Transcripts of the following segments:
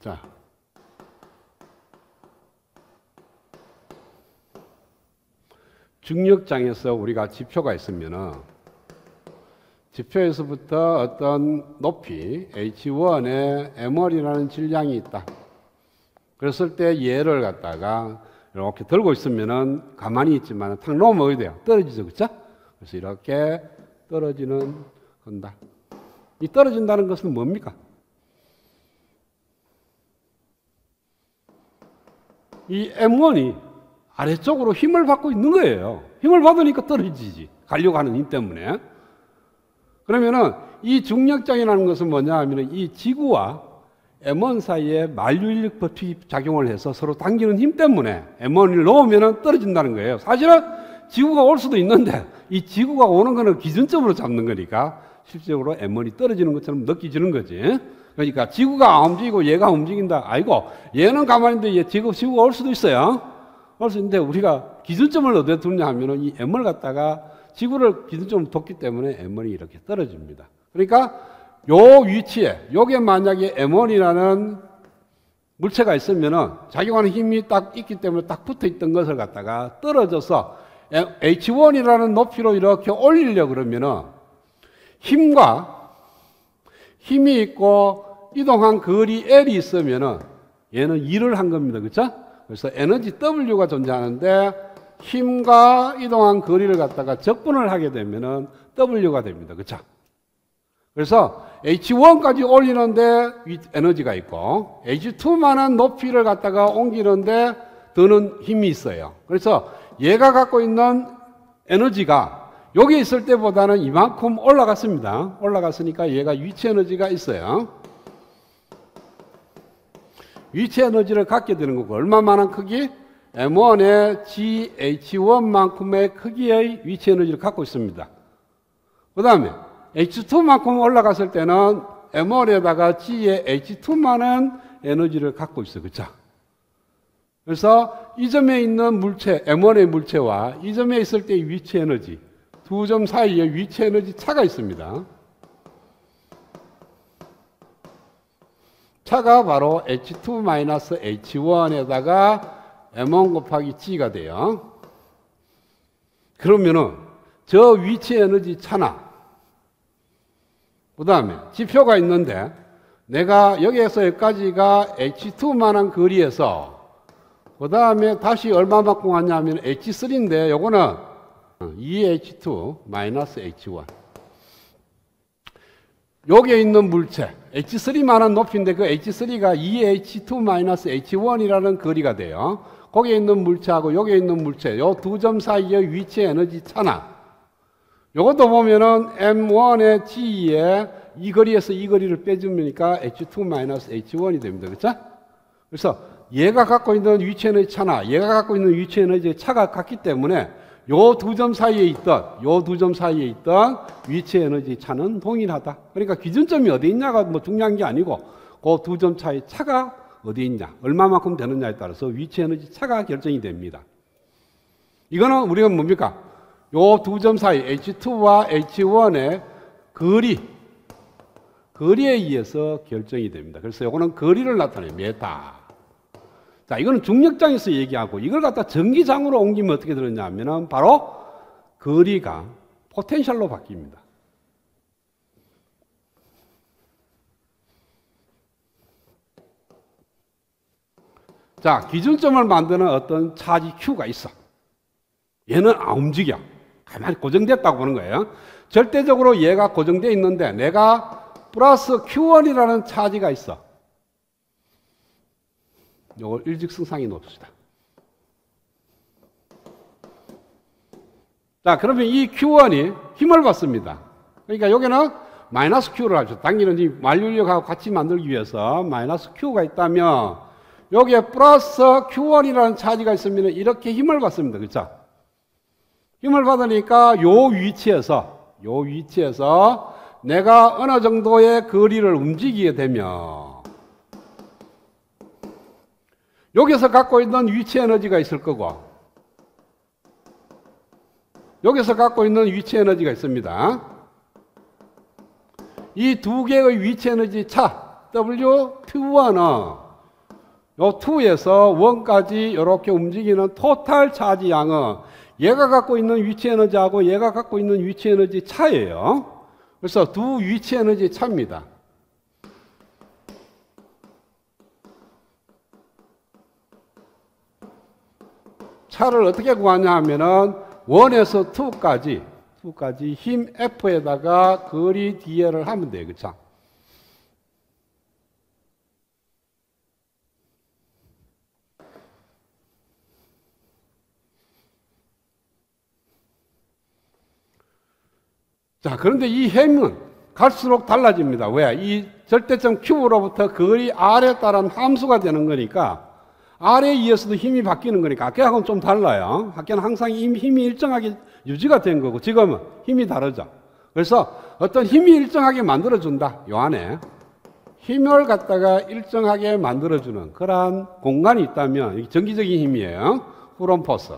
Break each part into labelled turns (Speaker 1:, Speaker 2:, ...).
Speaker 1: 자, 중력장에서 우리가 지표가 있으면은 지표에서부터 어떤 높이 H1에 mR이라는 질량이 있다. 그랬을 때 얘를 갖다가 이렇게 들고 있으면은 가만히 있지만 탁 놓으면 어디 돼요? 떨어지죠, 그렇죠? 그래서 이렇게 떨어지는 건다. 이 떨어진다는 것은 뭡니까? 이 M1이 아래쪽으로 힘을 받고 있는 거예요. 힘을 받으니까 떨어지지. 가려고 하는 힘 때문에. 그러면은 이 중력장이라는 것은 뭐냐 하면은 이 지구와 M1 사이에 만류인력 법칙이 작용을 해서 서로 당기는 힘 때문에 M1을 놓으면은 떨어진다는 거예요. 사실은 지구가 올 수도 있는데 이 지구가 오는 거는 기준점으로 잡는 거니까 실제로 M1이 떨어지는 것처럼 느껴지는 거지. 그러니까 지구가 안 움직이고 얘가 움직인다. 아이고, 얘는 가만히 있는데 지구가 올 수도 있어요. 올 수 있는데 우리가 기준점을 어디에 두냐 하면은 이 M을 갖다가 지구를 기준점으로 뒀기 때문에 M1이 이렇게 떨어집니다. 그러니까 요 위치에, 요게 만약에 M1이라는 물체가 있으면은 작용하는 힘이 딱 있기 때문에 딱 붙어 있던 것을 갖다가 떨어져서 H1이라는 높이로 이렇게 올리려고 그러면은 힘이 있고 이동한 거리 L이 있으면은 얘는 일을 한 겁니다. 그렇죠? 그래서 에너지 W가 존재하는데 힘과 이동한 거리를 갖다가 적분을 하게 되면은 W가 됩니다. 그렇죠? 그래서 H1까지 올리는데 에너지가 있고 H2만한 높이를 갖다가 옮기는데 드는 힘이 있어요. 그래서 얘가 갖고 있는 에너지가 여기 있을 때보다는 이만큼 올라갔습니다. 올라갔으니까 얘가 위치 에너지가 있어요. 위치 에너지를 갖게 되는 거고 얼마만한 크기? M1의 GH1만큼의 크기의 위치 에너지를 갖고 있습니다. 그 다음에 H2만큼 올라갔을 때는 M1에다가 G의 H2만한 에너지를 갖고 있어요. 그렇죠? 그래서 이 점에 있는 물체, M1의 물체와 이 점에 있을 때의 위치 에너지, 두 점 사이에 위치 에너지 차가 있습니다. 차가 바로 H2-H1에다가 M1 곱하기 G가 돼요. 그러면은 저 위치 에너지 차나 그 다음에 지표가 있는데 내가 여기에서 여기까지가 H2만한 거리에서 그 다음에 다시 얼마만큼 왔냐면 H3인데 요거는 2H2-H1 여기에 있는 물체 H3만한 높이인데 그 H3가 2H2-H1이라는 거리가 돼요. 거기에 있는 물체하고 여기에 있는 물체 요 두 점 사이의 위치 에너지 차나 요것도 보면은 M1의 G에 이 거리에서 이 거리를 빼주니까 H2-H1이 됩니다. 그렇죠? 그래서 얘가 갖고 있는 위치 에너지 차나 얘가 갖고 있는 위치 에너지의 차가 같기 때문에 요 두 점 사이에 있던 위치 에너지 차는 동일하다. 그러니까 기준점이 어디 있냐가 뭐 중요한 게 아니고 그 두 점 차의 차가 어디 있냐, 얼마만큼 되느냐에 따라서 위치 에너지 차가 결정이 됩니다. 이거는 우리가 뭡니까? 요 두 점 사이 H2와 H1의 거리에 의해서 결정이 됩니다. 그래서 요거는 거리를 나타내요. 메타. 자, 이거는 중력장에서 얘기하고 이걸 갖다 전기장으로 옮기면 어떻게 되느냐 하면은 바로 거리가 포텐셜로 바뀝니다. 자, 기준점을 만드는 어떤 차지 Q가 있어. 얘는 안 움직여. 가만히 고정됐다고 보는 거예요. 절대적으로 얘가 고정되어 있는데 내가 플러스 Q1이라는 차지가 있어. 이걸 일직선상에 놓읍시다. 자, 그러면 이 Q1이 힘을 받습니다. 그러니까 여기는 마이너스 Q를 하죠. 당기는 이 만류력하고 같이 만들기 위해서 마이너스 Q가 있다면 여기에 플러스 Q1이라는 차지가 있으면 이렇게 힘을 받습니다. 그렇죠? 힘을 받으니까 요 위치에서 내가 어느 정도의 거리를 움직이게 되면 여기서 갖고 있는 위치 에너지가 있을 거고 여기서 갖고 있는 위치 에너지가 있습니다. 이 두 개의 위치 에너지 차 W2는 요 2에서 1까지 이렇게 움직이는 토탈 차지 양은 얘가 갖고 있는 위치 에너지하고 얘가 갖고 있는 위치 에너지 차예요. 그래서 두 위치 에너지 차입니다. 차를 어떻게 구하냐 하면은 1에서 2까지 힘 F에다가 거리 DL을 하면 돼요. 그쵸? 자, 그런데 이 힘은 갈수록 달라집니다. 왜? 이 절대점 Q로부터 거리 R에 따른 함수가 되는 거니까 R에 의해서도 힘이 바뀌는 거니까 아까하고는 좀 달라요. 아까는 항상 힘이 일정하게 유지가 된 거고 지금은 힘이 다르죠. 그래서 어떤 힘이 일정하게 만들어준다. 요 안에 힘을 갖다가 일정하게 만들어주는 그러한 공간이 있다면 정기적인 힘이에요. 후론 포스.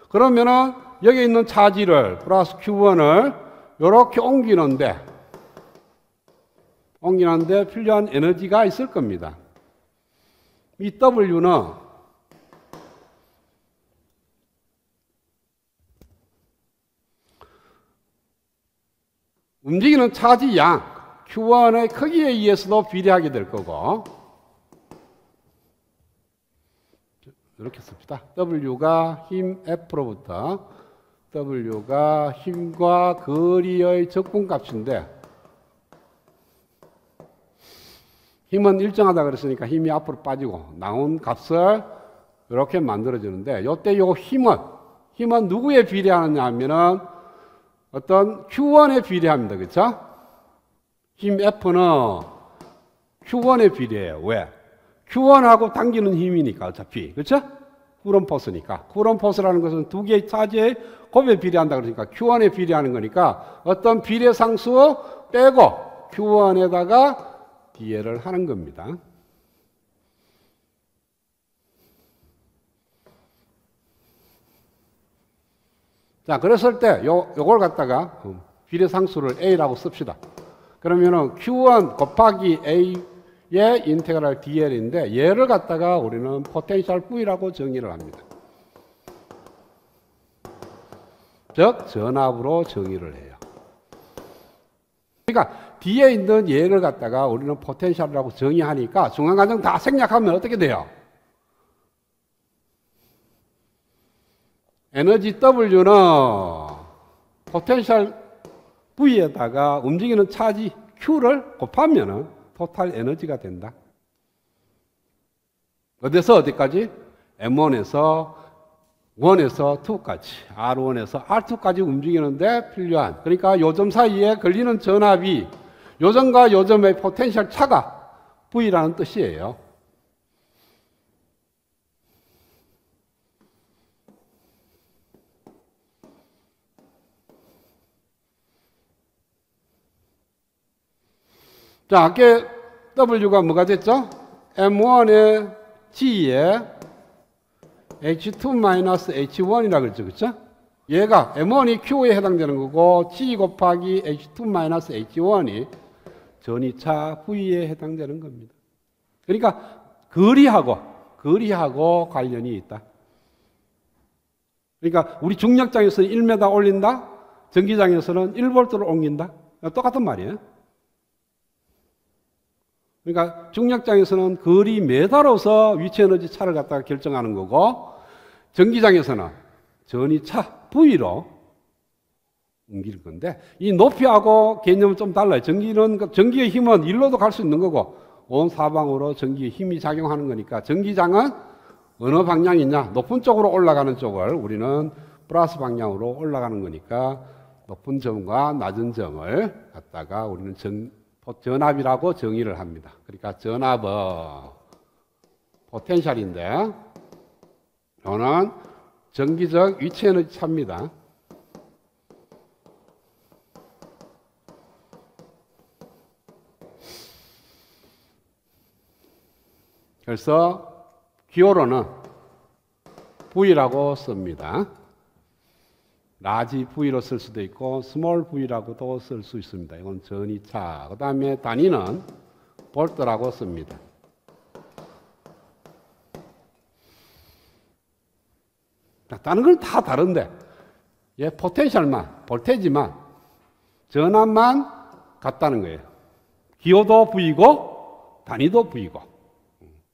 Speaker 1: 그러면은 여기 있는 차지를 플러스 Q1을 이렇게 옮기는데 필요한 에너지가 있을 겁니다. 이 W는 움직이는 차지 양 Q1의 크기에 의해서도 비례하게 될 거고 이렇게 씁시다. W가 힘 F로부터 W가 힘과 거리의 적분값인데 힘은 일정하다 그랬으니까 힘이 앞으로 빠지고 나온 값을 이렇게 만들어주는데 이때 요 힘은 누구에 비례하느냐 하면은 어떤 Q1에 비례합니다. 그렇죠? 힘 F는 Q1에 비례해요. 왜? Q1하고 당기는 힘이니까 어차피. 그렇죠? 쿠론 포스니까. 쿠론 포스라는 것은 두 개의 차지의 곱에 비례한다 그러니까 Q1에 비례하는 거니까 어떤 비례 상수 빼고 Q1에다가 DL을 하는 겁니다. 자, 그랬을 때 요걸 갖다가 비례 상수를 A라고 씁시다. 그러면은 Q1 곱하기 A의 인테그랄 DL인데 얘를 갖다가 우리는 포텐셜 V라고 정의를 합니다. 즉 전압으로 정의를 해요. 그러니까 뒤에 있는 얘를 갖다가 우리는 포텐셜이라고 정의하니까 중간과정 다 생략하면 어떻게 돼요? 에너지 W는 포텐셜 V에다가 움직이는 차지 Q를 곱하면 토탈 에너지가 된다. 어디서 어디까지? M1에서 1에서 2까지, R1에서 R2까지 움직이는데 필요한, 그러니까 요점 사이에 걸리는 전압이 요점과 요점의 포텐셜 차가 V라는 뜻이에요. 자, 아까 W가 뭐가 됐죠? M1의 G에 H2-H1이라고 그랬죠. 그렇죠? 얘가 M1이 Q에 해당되는 거고 G 곱하기 H2-H1이 전이차 V에 해당되는 겁니다. 그러니까 거리하고 관련이 있다. 그러니까 우리 중력장에서는 1m 올린다. 전기장에서는 1V를 옮긴다. 똑같은 말이에요. 그러니까 중력장에서는 거리 메다로서 위치 에너지 차를 갖다가 결정하는 거고 전기장에서는 전이차 V로 옮기는 건데 이 높이하고 개념은 좀 달라요. 전기의 힘은 일로도 갈 수 있는 거고 온 사방으로 전기의 힘이 작용하는 거니까 전기장은 어느 방향이냐? 높은 쪽으로 올라가는 쪽을 우리는 플러스 방향으로 올라가는 거니까 높은 점과 낮은 점을 갖다가 우리는 전압이라고 정의를 합니다. 그러니까 전압은 포텐셜인데 이거는 전기적 위치 에너지 차입니다. 그래서 기호로는 V라고 씁니다. 라지 V로 쓸 수도 있고 스몰 V라고도 쓸 수 있습니다. 이건 전이차. 그 다음에 단위는 볼트라고 씁니다. 다른 건 다 다른데 포텐셜만, 볼테이지만, 전압만 같다는 거예요. 기호도 V고 단위도 V고.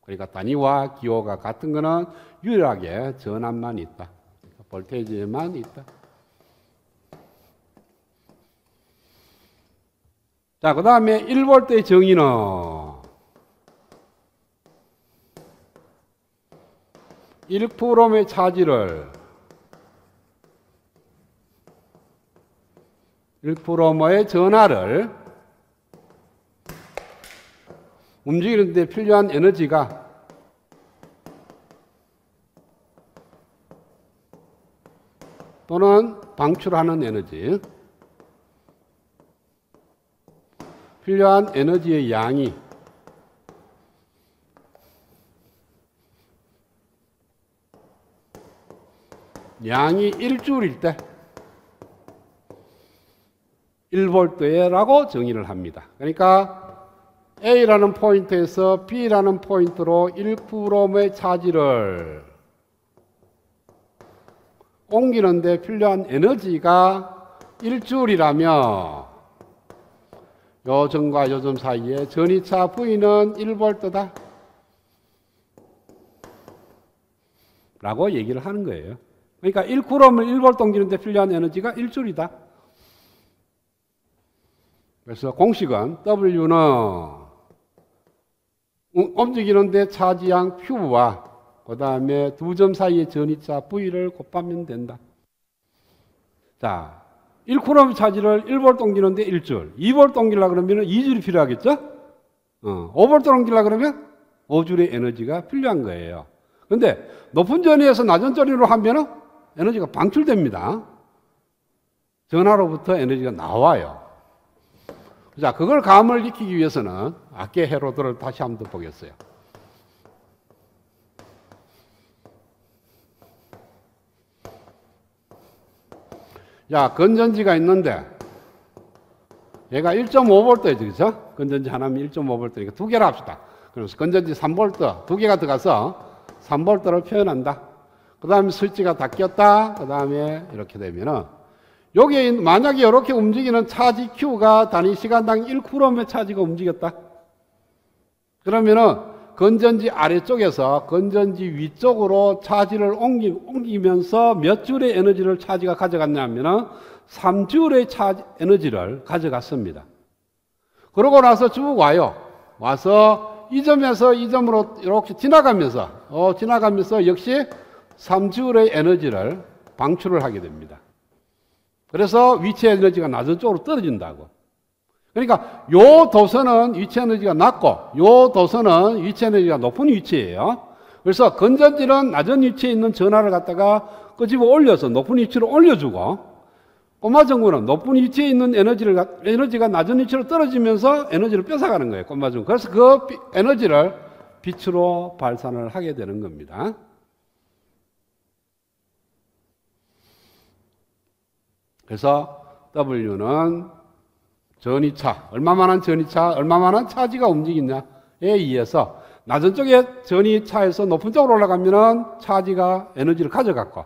Speaker 1: 그러니까 단위와 기호가 같은 거는 유일하게 전압만 있다. 볼테이지만 있다. 자, 그 다음에 1V의 정의는 1V의 차지를 1V의 전하를 움직이는 데 필요한 에너지가 또는 방출하는 에너지, 필요한 에너지의 양이 양이 1줄일 때 1V라고 정의를 합니다. 그러니까 A라는 포인트에서 B라는 포인트로 1V의 차지를 옮기는 데 필요한 에너지가 1줄이라면 요 점과 요 점 사이에 전이차 V는 1V다 라고 얘기를 하는 거예요. 그러니까 1V를 1V 옮기는 데 필요한 에너지가 1줄이다. 그래서 공식은 W는 움직이는 데 차지양 Q와 그 다음에 두 점 사이의 전이차 V를 곱하면 된다. 자, 1쿠럼 차지를 1V 옮기는데 1줄, 2V 옮기려고 그러면 2줄이 필요하겠죠? 5V 옮기려고 그러면 5줄의 에너지가 필요한 거예요. 근데 높은 전위에서 낮은 전위로 하면 에너지가 방출됩니다. 전하로부터 에너지가 나와요. 자, 그걸 감을 익히기 위해서는 아께 헤로드를 다시 한번 보겠어요. 자, 건전지가 있는데 얘가 1.5V죠, 그렇죠? 건전지 하나면 1.5V니까 두 개를 합시다. 그래서 건전지 3V 두 개가 들어가서 3V를 표현한다. 그 다음에 스위치가 다 꼈다. 그 다음에 이렇게 되면은 여기에 만약에 이렇게 움직이는 차지 Q가 단위 시간당 1쿠럼의 차지가 움직였다. 그러면은 건전지 아래쪽에서 건전지 위쪽으로 차지를 옮기면서 몇 줄의 에너지를 차지가 가져갔냐면은 3줄의 차지 에너지를 가져갔습니다. 그러고 나서 쭉 와요. 와서 이 점에서 이 점으로 이렇게 지나가면서 역시 3줄의 에너지를 방출을 하게 됩니다. 그래서 위치 에너지가 낮은 쪽으로 떨어진다고. 그러니까 요 도선은 위치 에너지가 낮고 요 도선은 위치 에너지가 높은 위치예요. 그래서 건전지는 낮은 위치에 있는 전하를 갖다가 끄집어 올려서 높은 위치로 올려주고 꼬마 전구는 높은 위치에 있는 에너지가 낮은 위치로 떨어지면서 에너지를 뺏어가는 거예요. 꼬마 전구. 그래서 그 에너지를 빛으로 발산을 하게 되는 겁니다. 그래서 W는 전이차, 얼마만한 전이차, 얼마만한 차지가 움직이냐에 의해서 낮은 쪽에 전이차에서 높은 쪽으로 올라가면은 차지가 에너지를 가져갔고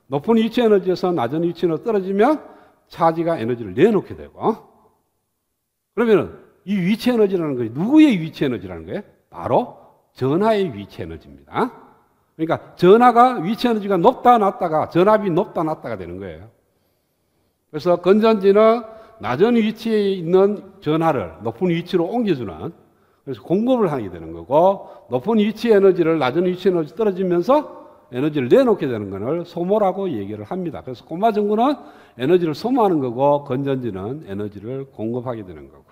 Speaker 1: 높은 위치 에너지에서 낮은 위치로 떨어지면 차지가 에너지를 내놓게 되고 그러면은 이 위치 에너지라는 것이 누구의 위치 에너지라는 거예요? 바로 전하의 위치 에너지입니다. 그러니까 전하가 위치 에너지가 높다 낮다가 전압이 높다 낮다가 되는 거예요. 그래서 건전지는 낮은 위치에 있는 전하를 높은 위치로 옮겨주는 그래서 공급을 하게 되는 거고 높은 위치 에너지를 낮은 위치 에너지 떨어지면서 에너지를 내놓게 되는 것을 소모라고 얘기를 합니다. 그래서 꼬마 전구는 에너지를 소모하는 거고 건전지는 에너지를 공급하게 되는 거고.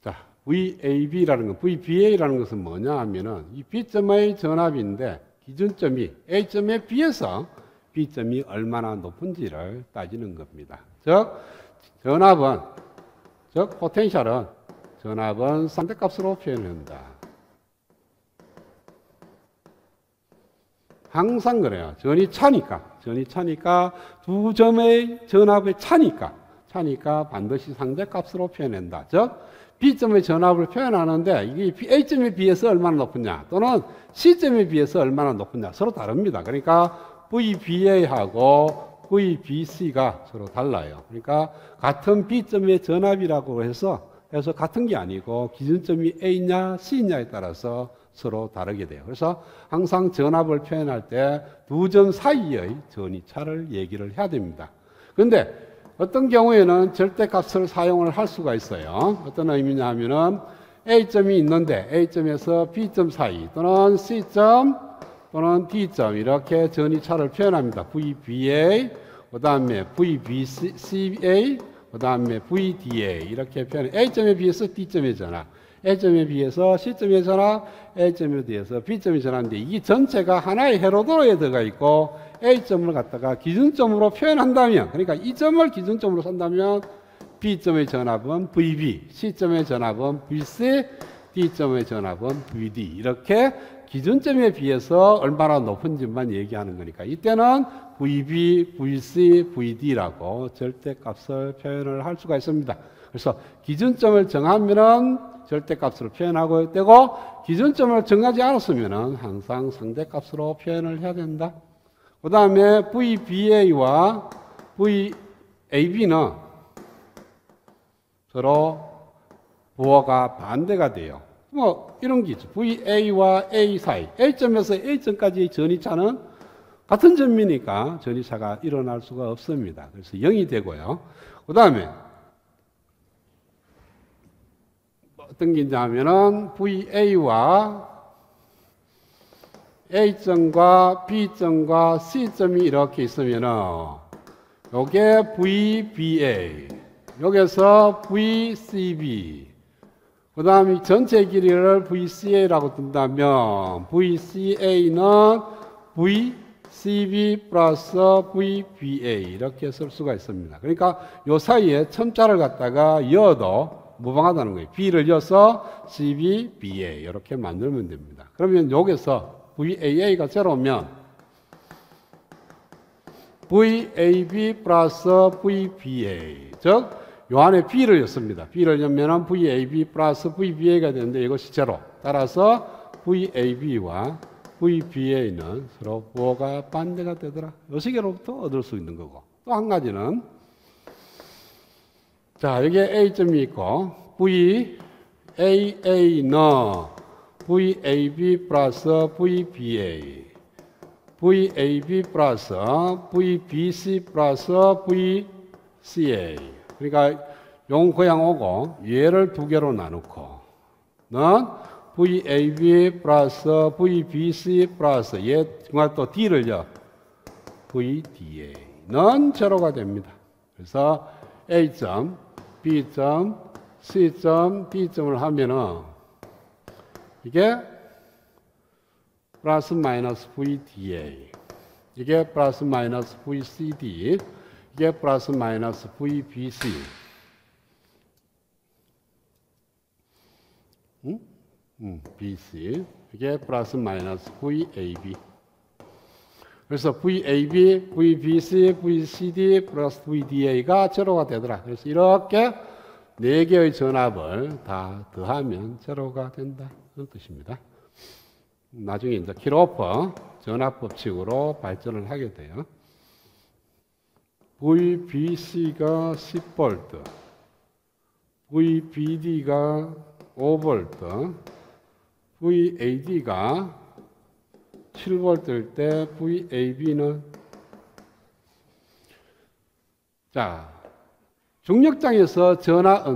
Speaker 1: 자, VAB라는 거, VBA라는 것은 뭐냐 하면은 이 B점의 전압인데 기준점이 A점에 비해서 B점이 얼마나 높은지를 따지는 겁니다. 즉, 전압은, 즉, 포텐셜은 전압은 상대값으로 표현한다. 항상 그래요. 전이 차니까 두 점의 전압의 차니까 반드시 상대값으로 표현한다. 즉, B점의 전압을 표현하는데 이게 A점에 비해서 얼마나 높으냐 또는 C점에 비해서 얼마나 높으냐 서로 다릅니다. 그러니까 VBA하고 VBC가 서로 달라요. 그러니까 같은 B점의 전압이라고 해서 같은 게 아니고 기준점이 A냐 C냐에 따라서 서로 다르게 돼요. 그래서 항상 전압을 표현할 때 두 점 사이의 전이차를 얘기를 해야 됩니다. 그런데 어떤 경우에는 절대값을 사용을 할 수가 있어요. 어떤 의미냐 하면은 A점이 있는데 A점에서 B점 사이 또는 C점 또는 D점 이렇게 전이차를 표현합니다. VBA, 그 다음에 VBCA, 그 다음에 VDA 이렇게 표현해요. A점에 비해서 D점의 전압, A점에 비해서 C점의 전압, A점에 비해서 B점의 전압인데 이 전체가 하나의 회로도로에 들어가 있고 A점을 갖다가 기준점으로 표현한다면, 그러니까 이 점을 기준점으로 산다면 B점의 전압은 VB, C점의 전압은 VC, D점의 전압은 VD 이렇게 기준점에 비해서 얼마나 높은지만 얘기하는 거니까 이때는 VB, VC, VD라고 절대값을 표현을 할 수가 있습니다. 그래서 기준점을 정하면은 절대값으로 표현하고 되고 기준점을 정하지 않았으면은 항상 상대값으로 표현을 해야 된다. 그 다음에 VBA와 VAB는 서로 부호가 반대가 돼요. 뭐 이런 게 있죠. VA와 A 사이, A점에서 A점까지의 전이차는 같은 점이니까 전이차가 일어날 수가 없습니다. 그래서 0이 되고요. 그 다음에 어떤 게 있냐면은 VA와 A점과 B점과 C점이 이렇게 있으면은 요게 VBA, 여기서 VCB, 그 다음에 전체 길이를 VCA라고 둔다면 VCA는 VCB 플러스 VBA 이렇게 쓸 수가 있습니다. 그러니까 요 사이에 첨자를 갖다가 이어도 무방하다는 거예요. B를 이어서 CB, BA 이렇게 만들면 됩니다. 그러면 여기서 VAA가 제로면 VAB 플러스 VBA, 즉 요 안에 B를 였습니다. B를 넣으면 VAB 플러스 VBA가 되는데 이것이 제로. 따라서 VAB와 VBA는 서로 부호가 반대가 되더라. 요 시계로부터 얻을 수 있는 거고. 또 한 가지는 자, 여기에 A점이 있고 VAA는 VAB 플러스 VBA, VAB 플러스 VBC 플러스 VCA. 그러니까 용 고양 오고 얘를 두 개로 나누고 는 VAB 플러스 VBC 플러스 얘 중간 또 D를요 VDA는 제로가 됩니다. 그래서 A점, B점, C점, D점을 하면은 이게 플러스 마이너스 VDA, 이게 플러스 마이너스 VCD, 이게 플러스 마이너스 VBC. BC. 이게 플러스 마이너스 VAB. 그래서 VAB, VBC, VCD 플러스 VDA가 제로가 되더라. 그래서 이렇게 네 개의 전압을 다 더하면 제로가 된다. 그런 뜻입니다. 나중에 이제 키로호프 전압 법칙으로 발전을 하게 돼요. VBC가 10V, VBD가 5V, VAD가 7V일 때 VAB는 자, 중력장에서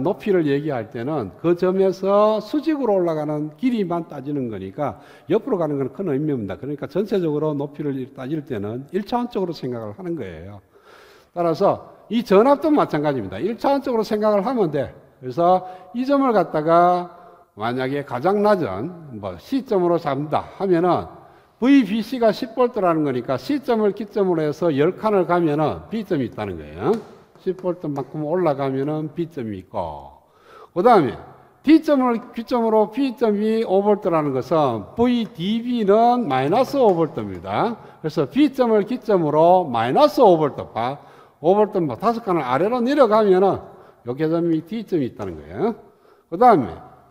Speaker 1: 높이를 얘기할 때는 그 점에서 수직으로 올라가는 길이만 따지는 거니까 옆으로 가는 건 큰 의미 없습니다. 그러니까 전체적으로 높이를 따질 때는 1차원적으로 생각을 하는 거예요. 따라서 이 전압도 마찬가지입니다. 1차원적으로 생각을 하면 돼. 그래서 이 점을 갖다가 만약에 가장 낮은 뭐 C점으로 잡는다 하면은 VBC가 10V라는 거니까 C점을 기점으로 해서 10칸을 가면은 B점이 있다는 거예요. 10V만큼 올라가면은 B점이 있고, 그 다음에 D점을 기점으로 B점이 5V라는 것은 VDB는 마이너스 5V입니다. 그래서 B점을 기점으로 마이너스 5V, 5V 뭐 5칸을 아래로 내려가면은 여기 점이 D점이 있다는 거예요. 그 다음에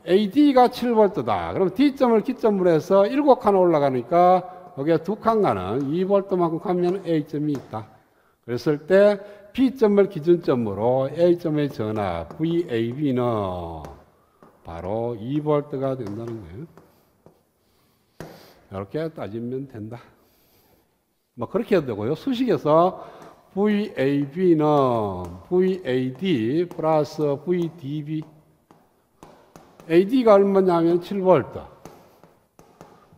Speaker 1: AD가 7V다. 그럼 D점을 기점으로 해서 7칸 올라가니까 여기에 2칸 가는 2V만큼 가면 A점이 있다. 그랬을 때 B점을 기준점으로 A점의 전압 VAB는 바로 2V가 된다는 거예요. 이렇게 따지면 된다. 뭐 그렇게 해도 되고요. 수식에서 VAB는 VAD 플러스 VDB, AD가 얼마냐면 7V,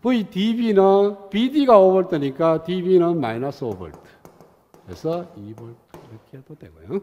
Speaker 1: VDB는 BD가 5V니까 DB는 마이너스 5V, 그래서 2V 이렇게 해도 되고요.